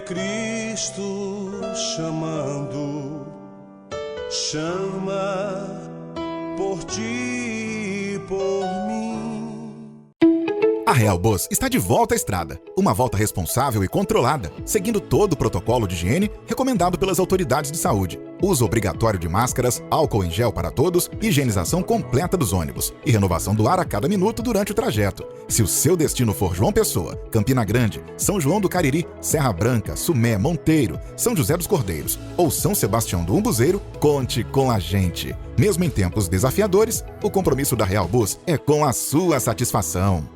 Cristo chamando, chama por ti e por mim. A Real Bus está de volta à estrada. Uma volta responsável e controlada, seguindo todo o protocolo de higiene recomendado pelas autoridades de saúde. Uso obrigatório de máscaras, álcool em gel para todos, higienização completa dos ônibus e renovação do ar a cada minuto durante o trajeto. Se o seu destino for João Pessoa, Campina Grande, São João do Cariri, Serra Branca, Sumé, Monteiro, São José dos Cordeiros ou São Sebastião do Umbuzeiro, conte com a gente. Mesmo em tempos desafiadores, o compromisso da Real Bus é com a sua satisfação.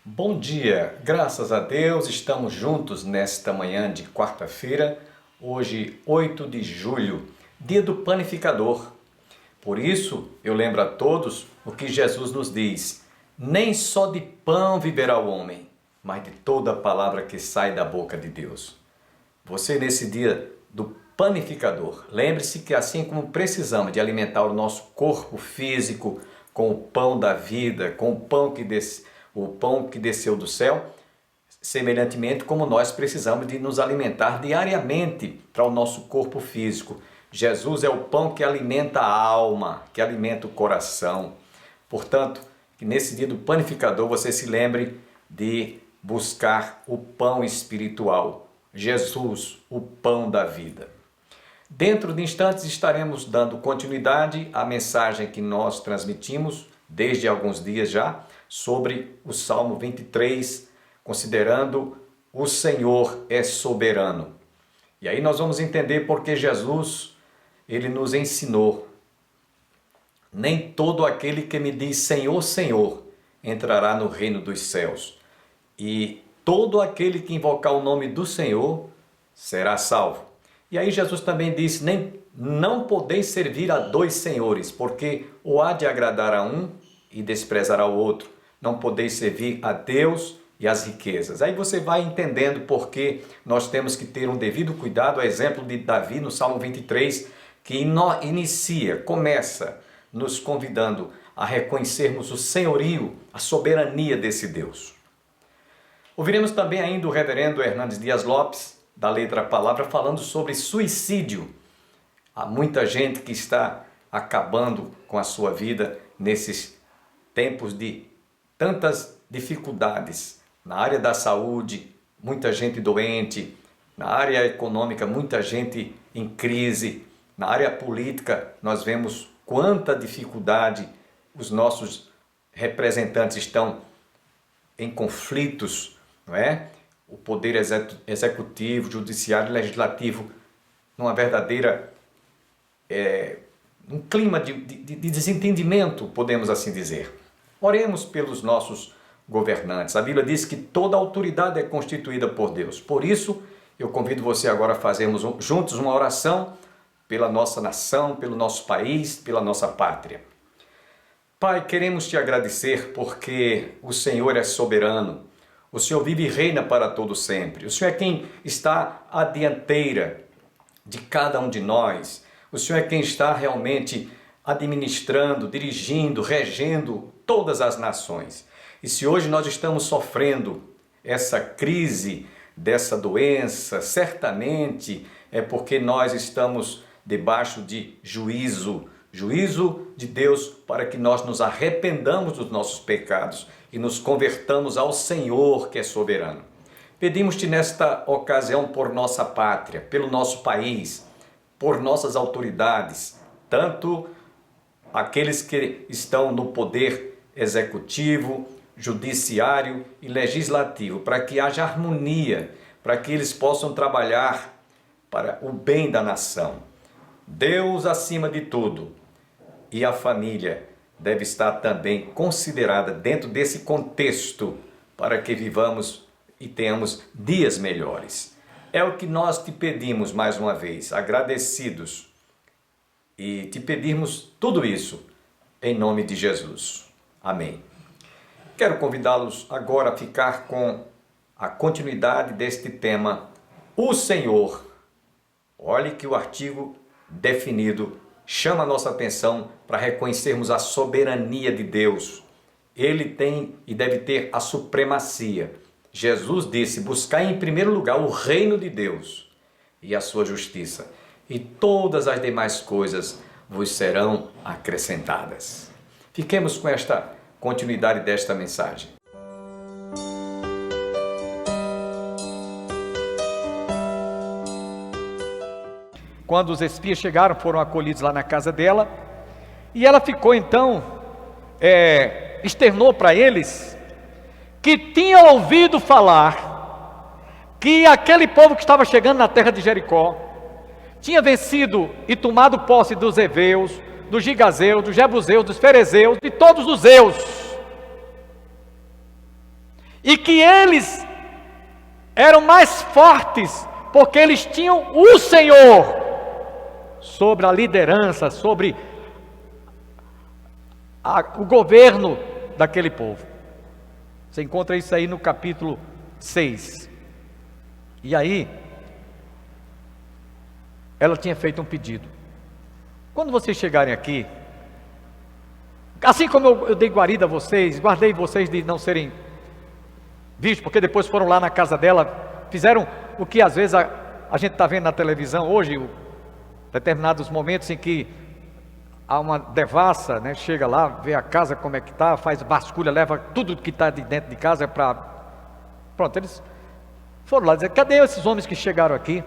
Bom dia, graças a Deus estamos juntos nesta manhã de quarta-feira, hoje 8 de julho, dia do panificador. Por isso eu lembro a todos o que Jesus nos diz: nem só de pão viverá o homem, mas de toda a palavra que sai da boca de Deus. Você nesse dia do panificador, lembre-se que assim como precisamos de alimentar o nosso corpo físico com o pão da vida, com o pão que desceu do céu, semelhantemente como nós precisamos de nos alimentar diariamente para o nosso corpo físico. Jesus é o pão que alimenta a alma, que alimenta o coração. Portanto, que nesse dia do panificador você se lembre de buscar o pão espiritual, Jesus, o pão da vida. Dentro de instantes estaremos dando continuidade à mensagem que nós transmitimos desde alguns dias já, sobre o Salmo 23, considerando o Senhor é soberano. E aí nós vamos entender porque Jesus, ele nos ensinou: nem todo aquele que me diz Senhor, Senhor, entrará no reino dos céus, e todo aquele que invocar o nome do Senhor será salvo. E aí Jesus também disse: não podeis servir a dois senhores, porque ou há de agradar a um e desprezará o outro. Não podeis servir a Deus e às riquezas. Aí você vai entendendo porque nós temos que ter um devido cuidado, a exemplo de Davi no Salmo 23, que começa nos convidando a reconhecermos o senhorio, a soberania desse Deus. Ouviremos também ainda o reverendo Hernandes Dias Lopes, da Letra Palavra, falando sobre suicídio. Há muita gente que está acabando com a sua vida nesses tempos de tantas dificuldades. Na área da saúde, muita gente doente. Na área econômica, muita gente em crise. Na área política, nós vemos quanta dificuldade os nossos representantes estão em conflitos, não é? O poder executivo, judiciário e legislativo, numa verdadeira um clima de desentendimento, podemos assim dizer. Oremos pelos nossos governantes. A Bíblia diz que toda autoridade é constituída por Deus. Por isso, eu convido você agora a fazermos juntos uma oração pela nossa nação, pelo nosso país, pela nossa pátria. Pai, queremos te agradecer porque o Senhor é soberano. O Senhor vive e reina para todo sempre. O Senhor é quem está à dianteira de cada um de nós. O Senhor é quem está realmente administrando, dirigindo, regendo todas as nações. E se hoje nós estamos sofrendo essa crise dessa doença, certamente é porque nós estamos debaixo de juízo de Deus, para que nós nos arrependamos dos nossos pecados e nos convertamos ao Senhor que é soberano. Pedimos-te nesta ocasião por nossa pátria, pelo nosso país, por nossas autoridades, tanto aqueles que estão no poder executivo, judiciário e legislativo, para que haja harmonia, para que eles possam trabalhar para o bem da nação. Deus acima de tudo, e a família deve estar também considerada dentro desse contexto, para que vivamos e tenhamos dias melhores. É o que nós te pedimos mais uma vez, agradecidos, e te pedirmos tudo isso em nome de Jesus. Amém. Quero convidá-los agora a ficar com a continuidade deste tema, o Senhor. Olhe que o artigo definido chama a nossa atenção para reconhecermos a soberania de Deus. Ele tem e deve ter a supremacia. Jesus disse: buscai em primeiro lugar o reino de Deus e a sua justiça, e todas as demais coisas vos serão acrescentadas. Fiquemos com esta continuidade desta mensagem. Quando os espias chegaram, foram acolhidos lá na casa dela, e ela ficou então, externou para eles que tinha ouvido falar que aquele povo que estava chegando na terra de Jericó tinha vencido e tomado posse dos heveus, dos gigazeus, dos jebuseus, dos ferezeus, de todos os eus, e que eles eram mais fortes porque eles tinham o Senhor sobre a liderança, sobre o governo daquele povo. Você encontra isso aí no capítulo 6. E aí, ela tinha feito um pedido. Quando vocês chegarem aqui, assim como eu dei guarida a vocês, guardei vocês de não serem vistos, porque depois foram lá na casa dela, fizeram o que às vezes a gente está vendo na televisão hoje, determinados momentos em que há uma devassa, né? Chega lá, vê a casa como é que está, faz vasculha, leva tudo que está de dentro de casa para... Pronto, eles foram lá dizer: cadê esses homens que chegaram aqui?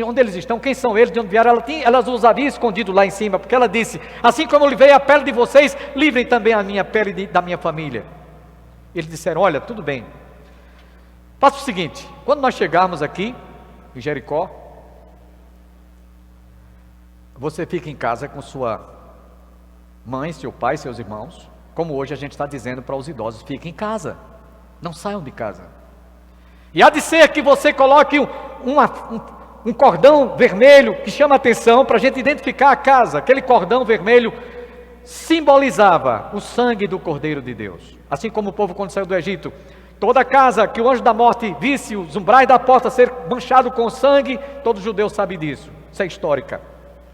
Onde eles estão? Quem são eles? De onde vieram? Ela os havia escondido lá em cima, porque ela disse: assim como eu livrei a pele de vocês, livrem também a minha pele da minha família. Eles disseram: olha, tudo bem, faça o seguinte, quando nós chegarmos aqui em Jericó, você fica em casa com sua mãe, seu pai, seus irmãos, como hoje a gente está dizendo para os idosos: fiquem em casa, não saiam de casa. E há de ser que você coloque um cordão vermelho que chama a atenção para a gente identificar a casa. Aquele cordão vermelho simbolizava o sangue do Cordeiro de Deus. Assim como o povo quando saiu do Egito, toda casa que o anjo da morte visse os umbrais da porta ser manchado com sangue, todo judeu sabe disso. Isso é histórica.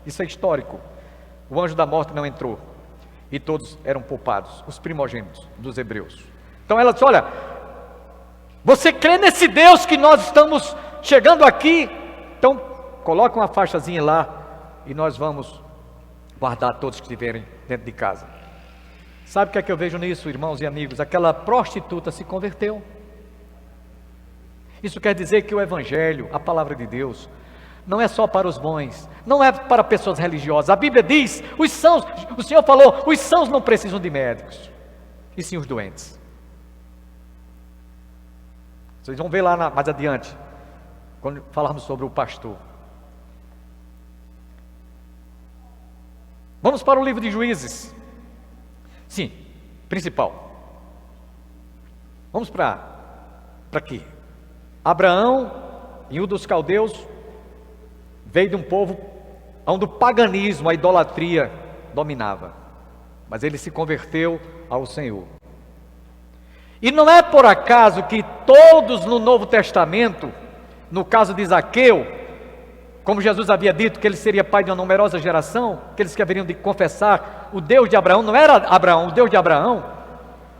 Isso é histórico. O anjo da morte não entrou e todos eram poupados, os primogênitos dos hebreus. Então ela disse: olha, você crê nesse Deus que nós estamos chegando aqui? Então coloca uma faixazinha lá e nós vamos guardar todos que estiverem dentro de casa. Sabe o que é que eu vejo nisso, irmãos e amigos? Aquela prostituta se converteu. Isso quer dizer que o Evangelho, a palavra de Deus, não é só para os bons, não é para pessoas religiosas. A Bíblia diz: os sãos, o Senhor falou, os sãos não precisam de médicos, e sim os doentes. Vocês vão ver lá mais adiante, quando falarmos sobre o pastor. Vamos para o livro de Juízes. Sim, principal. Vamos para aqui. Abraão, em Ur dos Caldeus, veio de um povo onde o paganismo, a idolatria dominava, mas ele se converteu ao Senhor. E não é por acaso que todos no Novo Testamento, no caso de Zaqueu, como Jesus havia dito que ele seria pai de uma numerosa geração, aqueles que haveriam de confessar o Deus de Abraão, não era Abraão, o Deus de Abraão.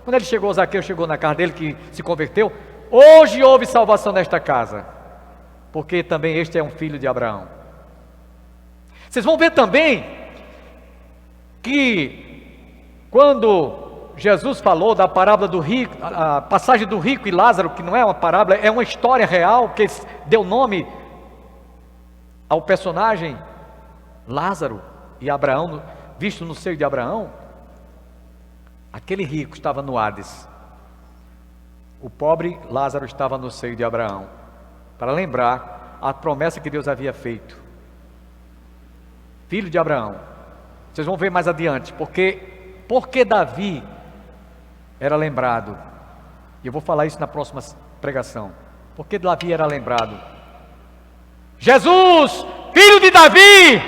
Quando ele chegou, Zaqueu chegou na casa dele, que se converteu: hoje houve salvação nesta casa, porque também este é um filho de Abraão. Vocês vão ver também que quando Jesus falou da parábola do rico, a passagem do rico e Lázaro, que não é uma parábola, é uma história real, que deu nome ao personagem Lázaro e Abraão, visto no seio de Abraão. Aquele rico estava no Hades, o pobre Lázaro estava no seio de Abraão, para lembrar a promessa que Deus havia feito. Filho de Abraão. Vocês vão ver mais adiante, porque Davi era lembrado, e eu vou falar isso na próxima pregação. Porque Davi era lembrado: Jesus, filho de Davi,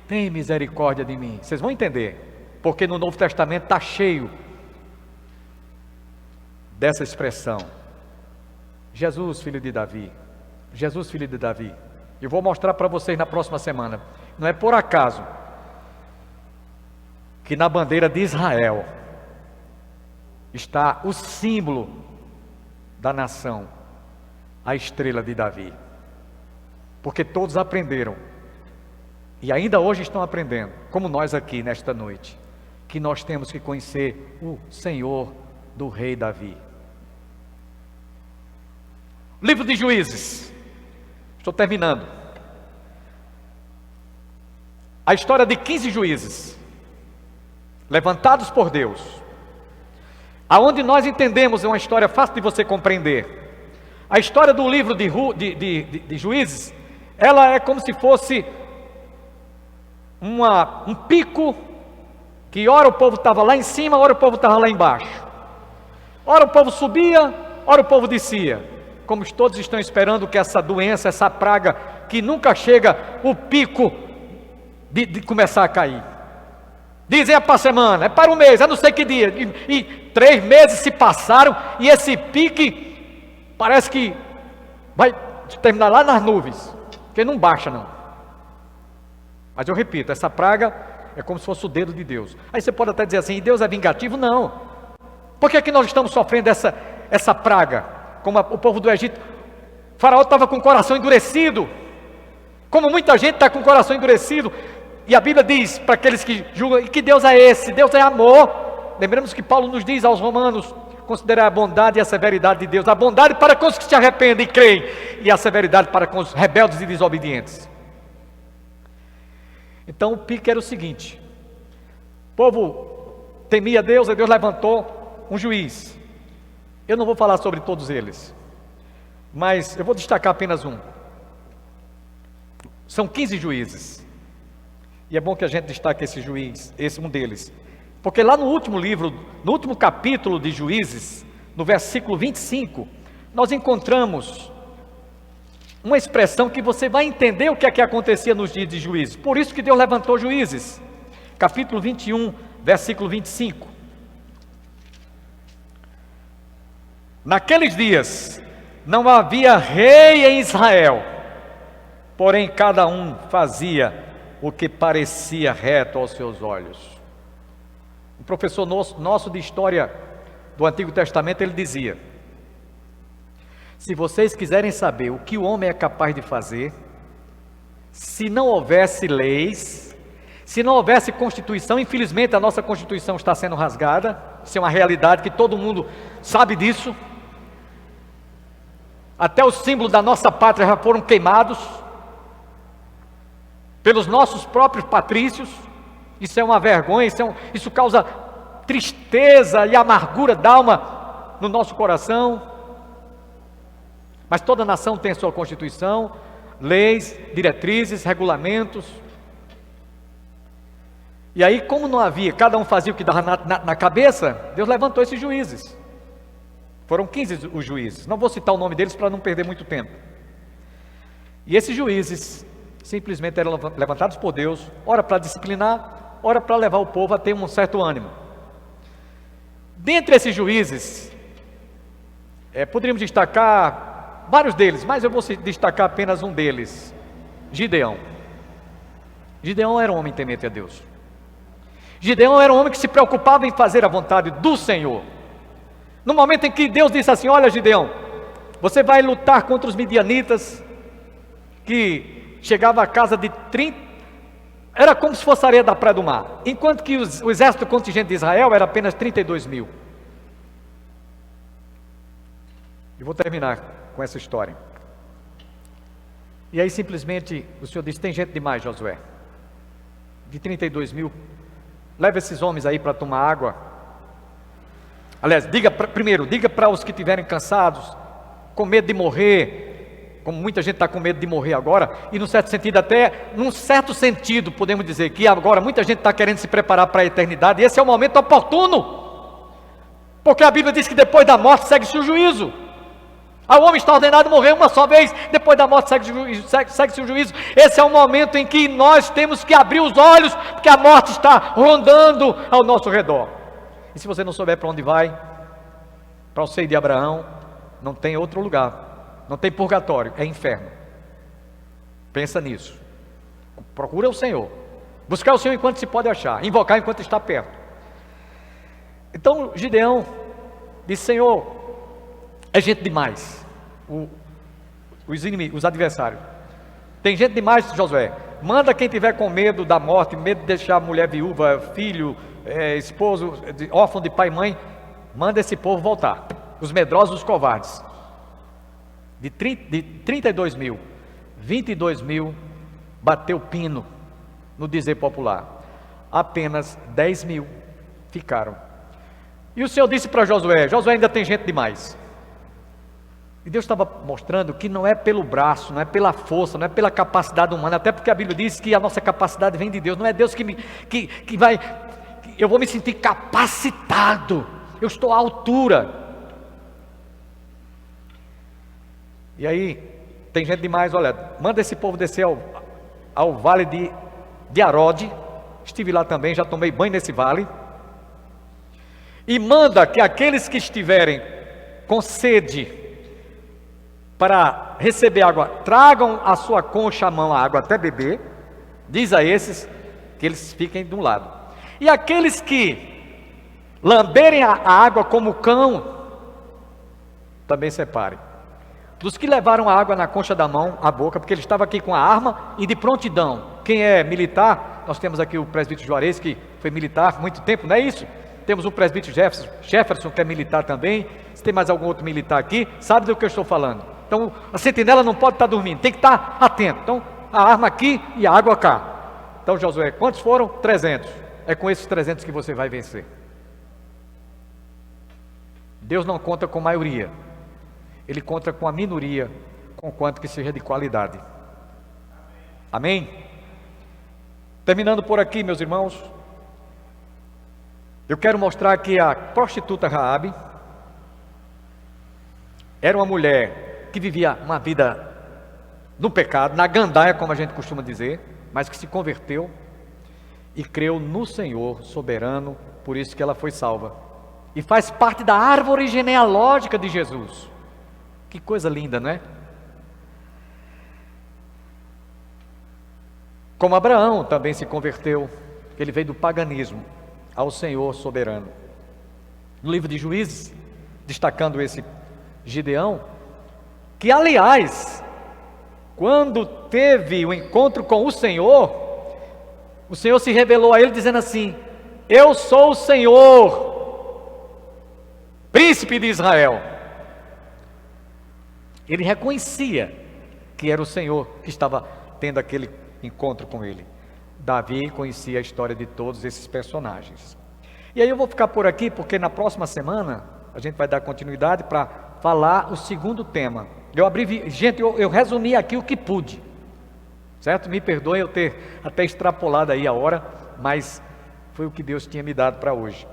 tem misericórdia de mim. Vocês vão entender, porque no Novo Testamento está cheio dessa expressão: Jesus, filho de Davi, Jesus, filho de Davi. Eu vou mostrar para vocês na próxima semana. Não é por acaso que na bandeira de Israel está o símbolo da nação a estrela de Davi. Porque todos aprenderam, e ainda hoje estão aprendendo, como nós aqui nesta noite, que nós temos que conhecer o Senhor do rei Davi. Livro de Juízes. Estou terminando. A história de 15 juízes, levantados por Deus, aonde nós entendemos, é uma história fácil de você compreender. A história do livro de Juízes, ela é como se fosse um pico, que ora o povo estava lá em cima, ora o povo estava lá embaixo. Ora o povo subia, ora o povo descia. Como todos estão esperando que essa doença, essa praga, que nunca chega o pico de começar a cair. Dizem é para a semana, é para o mês, é não sei que dia. E 3 meses se passaram e esse pique parece que vai terminar lá nas nuvens, porque não baixa não. Mas eu repito, essa praga é como se fosse o dedo de Deus. Aí você pode até dizer assim, Deus é vingativo? Não. Por que nós estamos sofrendo essa praga? Como o povo do Egito, o faraó estava com o coração endurecido, como muita gente está com o coração endurecido, e a Bíblia diz para aqueles que julgam, que Deus é esse? Deus é amor. Lembramos que Paulo nos diz aos romanos, considerar a bondade e a severidade de Deus, a bondade para com os que se arrependem e creem, e a severidade para com os rebeldes e desobedientes. Então o pique era o seguinte, o povo temia Deus, e Deus levantou um juiz. Eu não vou falar sobre todos eles, mas eu vou destacar apenas um. São 15 juízes, e é bom que a gente destaque esse juiz, esse um deles, porque lá no último livro, no último capítulo de Juízes, no versículo 25, nós encontramos uma expressão que você vai entender o que é que acontecia nos dias de Juízes. Por isso que Deus levantou juízes. Capítulo 21, versículo 25. Naqueles dias não havia rei em Israel, porém cada um fazia o que parecia reto aos seus olhos. Um professor nosso de história do Antigo Testamento, ele dizia: se vocês quiserem saber o que o homem é capaz de fazer, se não houvesse leis, se não houvesse Constituição, infelizmente a nossa Constituição está sendo rasgada, isso é uma realidade que todo mundo sabe disso, até os símbolos da nossa pátria já foram queimados, pelos nossos próprios patrícios, isso é uma vergonha, isso causa tristeza e amargura da alma no nosso coração, mas toda nação tem a sua Constituição, leis, diretrizes, regulamentos, e aí como não havia, cada um fazia o que dava na cabeça, Deus levantou esses juízes, foram 15 os juízes, não vou citar o nome deles para não perder muito tempo, e esses juízes simplesmente eram levantados por Deus, ora para disciplinar, ora para levar o povo a ter um certo ânimo. Dentre esses juízes, poderíamos destacar vários deles, mas eu vou destacar apenas um deles, Gideão. Gideão era um homem temente a Deus. Gideão era um homem que se preocupava em fazer a vontade do Senhor. No momento em que Deus disse assim: olha Gideão, você vai lutar contra os midianitas, que chegava a casa de 30, era como se fosse areia da praia do mar, enquanto que o exército contingente de Israel era apenas 32 mil. E vou terminar com essa história. E aí simplesmente o Senhor disse: tem gente demais, Josué, de 32 mil, leva esses homens aí para tomar água. Aliás, diga para os que estiverem cansados, com medo de morrer, como muita gente está com medo de morrer agora, e num certo sentido podemos dizer que agora muita gente está querendo se preparar para a eternidade, e esse é o momento oportuno, porque a Bíblia diz que depois da morte segue-se o juízo. O homem está ordenado a morrer uma só vez, depois da morte segue-se o juízo. Esse é o momento em que nós temos que abrir os olhos, porque a morte está rondando ao nosso redor. E se você não souber para onde vai, para o seio de Abraão, não tem outro lugar, não tem purgatório, é inferno. Pensa nisso. Procura o Senhor, buscar o Senhor enquanto se pode achar, invocar enquanto está perto. Então Gideão disse: Senhor, é gente demais, os inimigos, os adversários. Tem gente demais, Josué. Manda quem tiver com medo da morte, medo de deixar a mulher viúva, filho, esposo, órfão de pai e mãe, manda esse povo voltar. Os medrosos, os covardes. De 32 mil, 22 mil bateu pino, no dizer popular. Apenas 10 mil ficaram. E o Senhor disse para Josué: Josué, ainda tem gente demais. E Deus estava mostrando que não é pelo braço, não é pela força, não é pela capacidade humana, até porque a Bíblia diz que a nossa capacidade vem de Deus. Não é Deus que vai, eu vou me sentir capacitado, eu estou à altura. E aí, tem gente demais, olha, manda esse povo descer ao vale de Arode. Estive lá também, já tomei banho nesse vale. E manda que aqueles que estiverem com sede para receber água, tragam a sua concha à mão a água até beber. Diz a esses que eles fiquem de um lado. E aqueles que lamberem a água como cão, também separem. Dos que levaram a água na concha da mão, à boca, porque ele estava aqui com a arma e de prontidão. Quem é militar, nós temos aqui o presbítero Juarez, que foi militar há muito tempo, não é isso? Temos o presbítero Jefferson, que é militar também. Se tem mais algum outro militar aqui, sabe do que eu estou falando. Então, a sentinela não pode estar dormindo, tem que estar atento. Então, a arma aqui e a água cá. Então, Josué, quantos foram? 300. É com esses 300 que você vai vencer. Deus não conta com maioria. Ele conta com a minoria, com quanto que seja de qualidade. Amém? Terminando por aqui, meus irmãos, eu quero mostrar que a prostituta Raabe era uma mulher que vivia uma vida no pecado, na gandaia, como a gente costuma dizer, mas que se converteu e creu no Senhor soberano, por isso que ela foi salva. E faz parte da árvore genealógica de Jesus. Que coisa linda, não é? Como Abraão também se converteu, ele veio do paganismo ao Senhor soberano. No livro de Juízes, destacando esse Gideão, que aliás, quando teve o encontro com o Senhor se revelou a ele dizendo assim: eu sou o Senhor, príncipe de Israel. Ele reconhecia que era o Senhor que estava tendo aquele encontro com ele. Davi conhecia a história de todos esses personagens. E aí eu vou ficar por aqui, porque na próxima semana a gente vai dar continuidade para falar o segundo tema. Gente, eu resumi aqui o que pude, certo? Me perdoem eu ter até extrapolado aí a hora, mas foi o que Deus tinha me dado para hoje.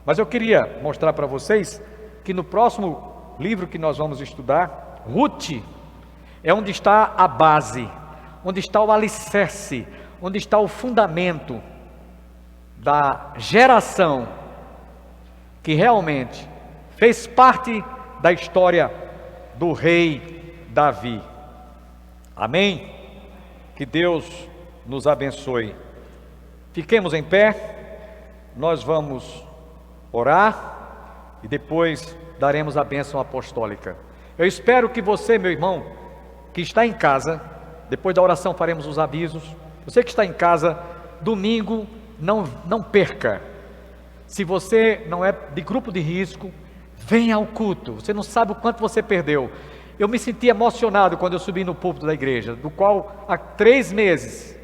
Mas eu queria mostrar para vocês que no próximo livro que nós vamos estudar, Ruth, é onde está a base, onde está o alicerce, onde está o fundamento da geração que realmente fez parte da história do rei Davi. Amém? Que Deus nos abençoe. Fiquemos em pé, nós vamos orar e depois daremos a bênção apostólica. Eu espero que você, meu irmão, que está em casa, depois da oração faremos os avisos. Você que está em casa, domingo, não perca. Se você não é de grupo de risco, venha ao culto. Você não sabe o quanto você perdeu. Eu me senti emocionado quando eu subi no púlpito da igreja, do qual há 3 meses,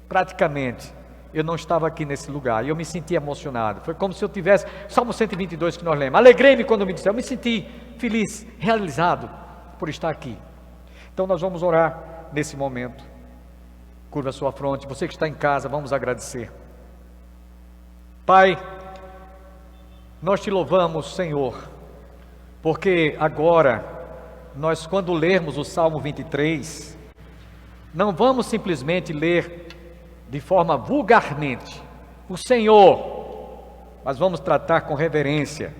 praticamente, eu não estava aqui nesse lugar, e eu me senti emocionado. Foi como se eu tivesse, Salmo 122 que nós lemos, alegrei-me quando me disseram, eu me senti feliz, realizado por estar aqui. Então nós vamos orar nesse momento. Curva a sua fronte, você que está em casa, vamos agradecer. Pai, nós te louvamos, Senhor, porque agora, nós quando lermos o Salmo 23, não vamos simplesmente ler de forma vulgarmente o Senhor, mas vamos tratar com reverência,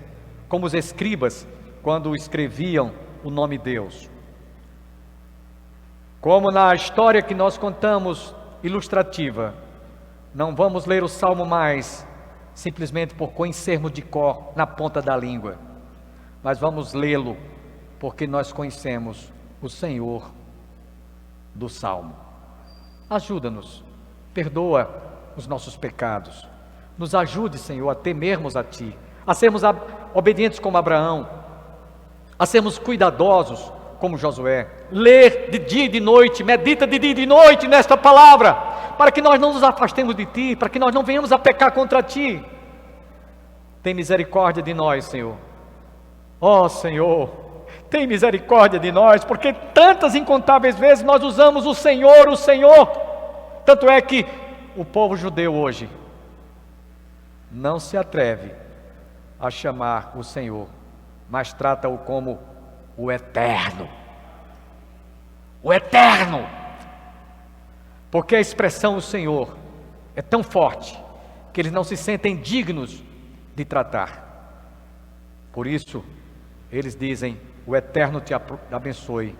como os escribas, quando escreviam o nome Deus. Como na história que nós contamos, ilustrativa, não vamos ler o Salmo mais simplesmente por conhecermos de cor na ponta da língua, mas vamos lê-lo porque nós conhecemos o Senhor do Salmo. Ajuda-nos, perdoa os nossos pecados, nos ajude, Senhor, a temermos a Ti, a sermos obedientes como Abraão, a sermos cuidadosos como Josué, ler de dia e de noite, medita de dia e de noite nesta palavra, para que nós não nos afastemos de Ti, para que nós não venhamos a pecar contra Ti. Tem misericórdia de nós, Senhor. Ó Senhor, tem misericórdia de nós, porque tantas incontáveis vezes nós usamos o Senhor, o Senhor. Tanto é que o povo judeu hoje não se atreve a chamar o Senhor, mas trata-o como o Eterno. O Eterno. Porque a expressão o Senhor é tão forte que eles não se sentem dignos de tratar. Por isso, eles dizem: o Eterno te abençoe,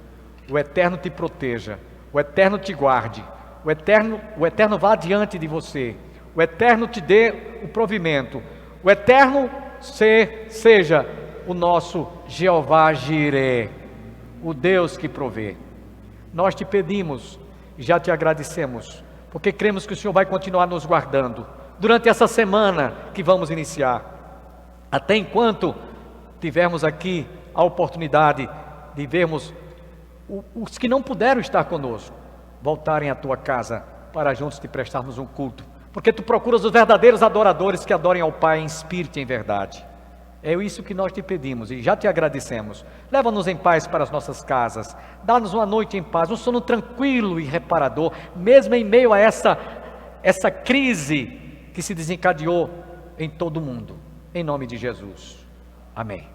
o Eterno te proteja, o Eterno te guarde, o Eterno vá adiante de você, o Eterno te dê o provimento, o Eterno seja o nosso Jeová Jireh, o Deus que provê. Nós te pedimos e já te agradecemos, porque cremos que o Senhor vai continuar nos guardando durante essa semana que vamos iniciar, até enquanto tivermos aqui a oportunidade de vermos os que não puderam estar conosco voltarem à tua casa para juntos te prestarmos um culto, porque tu procuras os verdadeiros adoradores que adorem ao Pai em espírito e em verdade. É isso que nós te pedimos e já te agradecemos. Leva-nos em paz para as nossas casas, dá-nos uma noite em paz, um sono tranquilo e reparador, mesmo em meio a essa crise que se desencadeou em todo o mundo, em nome de Jesus, amém.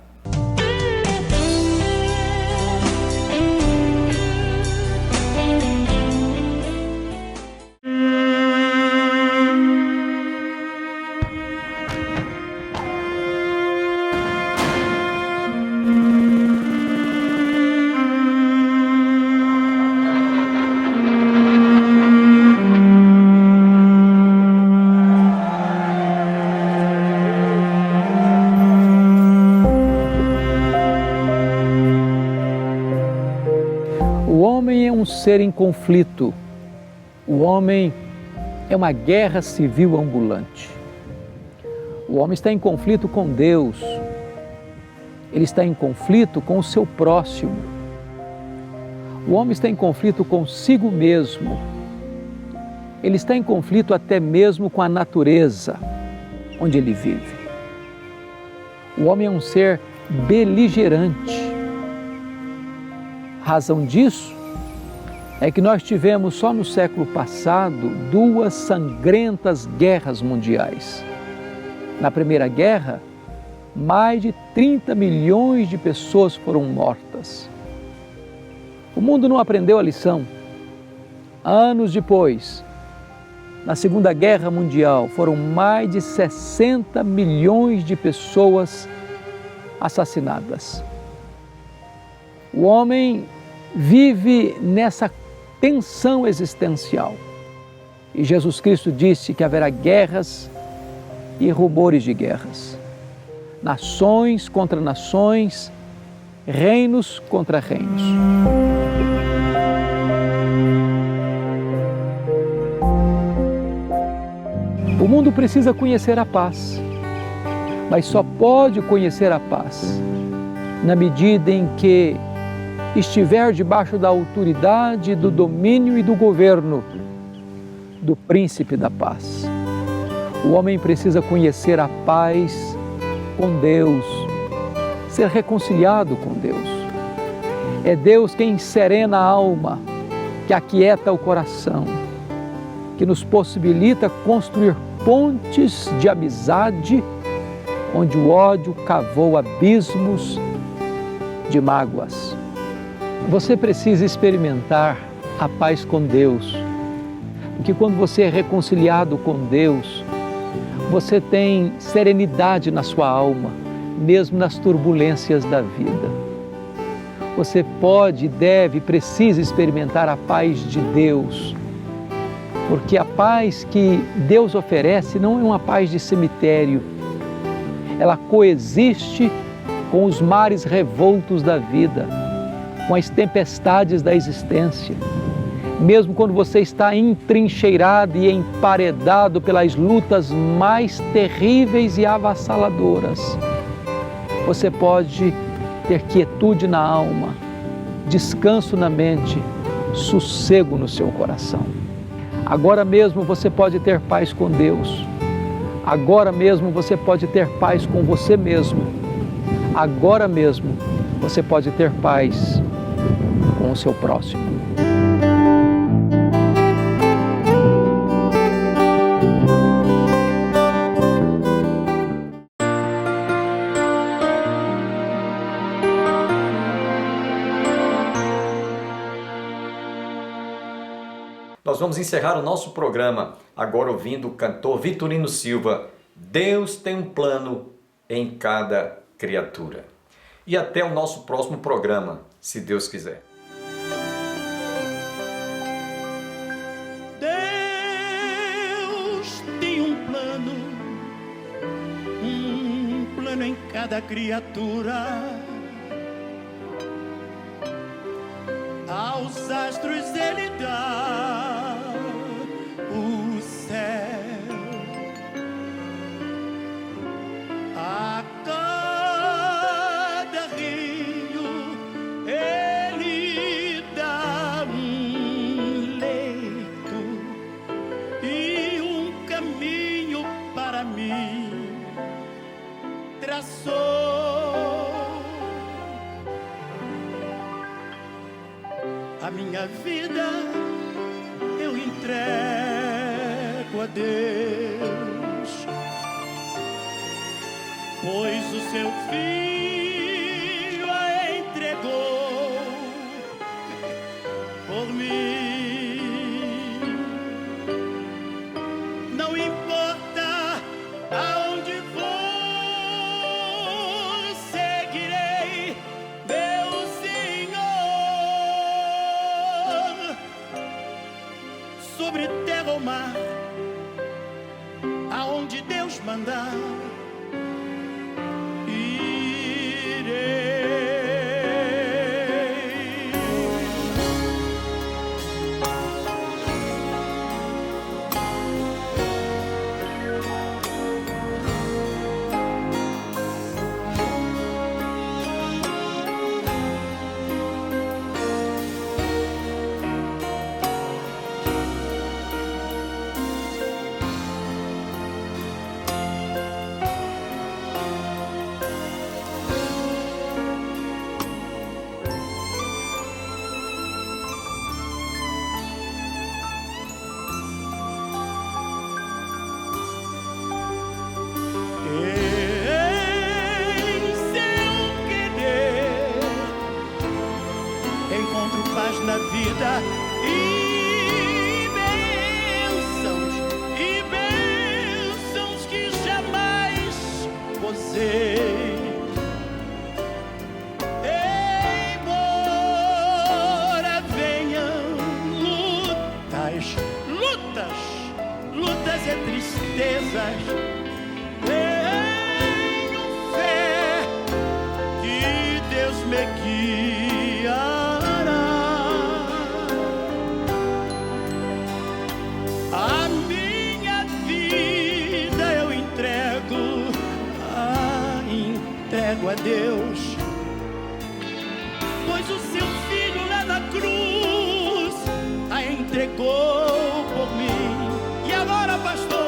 Ser em conflito. O homem é uma guerra civil ambulante. O homem está em conflito com Deus. Ele está em conflito com o seu próximo. O homem está em conflito consigo mesmo. Ele está em conflito até mesmo com a natureza onde ele vive. O homem é um ser beligerante. Razão disso é que nós tivemos só no século passado 2 sangrentas guerras mundiais. Na Primeira Guerra, mais de 30 milhões de pessoas foram mortas. O mundo não aprendeu a lição. Anos depois, na Segunda Guerra Mundial, foram mais de 60 milhões de pessoas assassinadas. O homem vive nessa tensão existencial. E Jesus Cristo disse que haverá guerras e rumores de guerras. Nações contra nações, reinos contra reinos. O mundo precisa conhecer a paz, mas só pode conhecer a paz na medida em que estiver debaixo da autoridade, do domínio e do governo do príncipe da paz. O homem precisa conhecer a paz com Deus, ser reconciliado com Deus. É Deus quem serena a alma, que aquieta o coração, que nos possibilita construir pontes de amizade onde o ódio cavou abismos de mágoas. Você precisa experimentar a paz com Deus, porque quando você é reconciliado com Deus, você tem serenidade na sua alma, mesmo nas turbulências da vida. Você pode, deve, precisa experimentar a paz de Deus, porque a paz que Deus oferece não é uma paz de cemitério, ela coexiste com os mares revoltos da vida, com as tempestades da existência. Mesmo quando você está entrincheirado e emparedado pelas lutas mais terríveis e avassaladoras, você pode ter quietude na alma, descanso na mente, sossego no seu coração. Agora mesmo você pode ter paz com Deus. Agora mesmo você pode ter paz com você mesmo. Agora mesmo você pode ter paz com o seu próximo. Nós vamos encerrar o nosso programa agora ouvindo o cantor Vitorino Silva. Deus tem um plano em cada criatura. E até o nosso próximo programa, se Deus quiser. Deus tem um plano em cada criatura. Aos astros ele dá o céu, a cada rio ele dá um leito e um caminho para mim traçou. A minha vida eu entrego a Deus, pois o seu Filho a entregou por mim. Não importa aonde vou, seguirei meu Senhor. Sobre terra ou mar, aonde Deus mandar, na vida e bênçãos que jamais gozei. Embora venham lutas e tristezas, tenho fé que Deus me guiará. A Deus, pois o seu filho lá na cruz a entregou por mim. E agora, pastor,